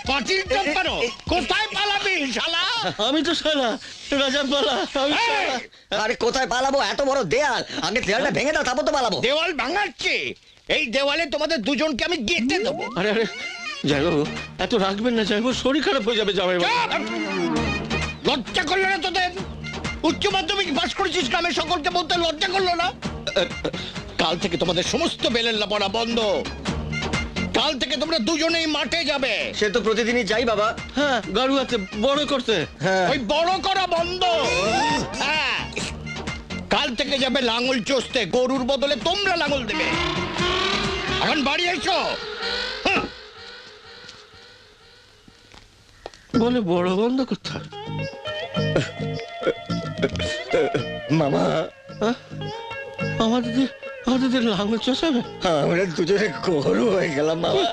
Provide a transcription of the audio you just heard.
পাঁচিল টপকানো কোথায় পালাবি শালা? আমি তো শালা রাজার পালা, আমি শালা। আরে কোথায় পালাবো? এত বড় দেয়াল, আগে দেয়ালটা ভেঙে দাও তারপর তো পালাবো। দেওয়াল ভাঙাচ্ছে, এই দেওয়ালে তোমাদের দুজনকে আমি গেঁথে দেবো। আরে আরে জয়বাবু, এত রাখবেন না জয়বাবু, শরীর খারাপ হয়ে যাবে জামাই বাবু। চুপ! লজ্জা করলো না তোদের? উচ্চ মাধ্যমিক পাস করেছিস গ্রামের সকলকে বলতে লজ্জা করলো না? কাল থেকে তোমাদের সমস্ত বেলের পড়া বন্ধ। কাল থেকে তোমরা দুজনেই মাঠে যাবে। সে তো প্রতিদিনই যাই বাবা। হ্যাঁ, গাড়ুয়াতে বড় করতে। হ্যাঁ। ওই বড় করা বন্ধ। হ্যাঁ, কাল থেকে যাবে লাঙল চষতে, গরুর বদলে তোমরা লাঙল দেবে। এখন বাড়ি এসো। হ্যাঁ। বলে বড় বন্ধ করতে হয়। মামা, হ্যাঁ? আমাদের লাঙল চষাবে? আমরা দুজনে গরু হয়ে গেলাম মামা।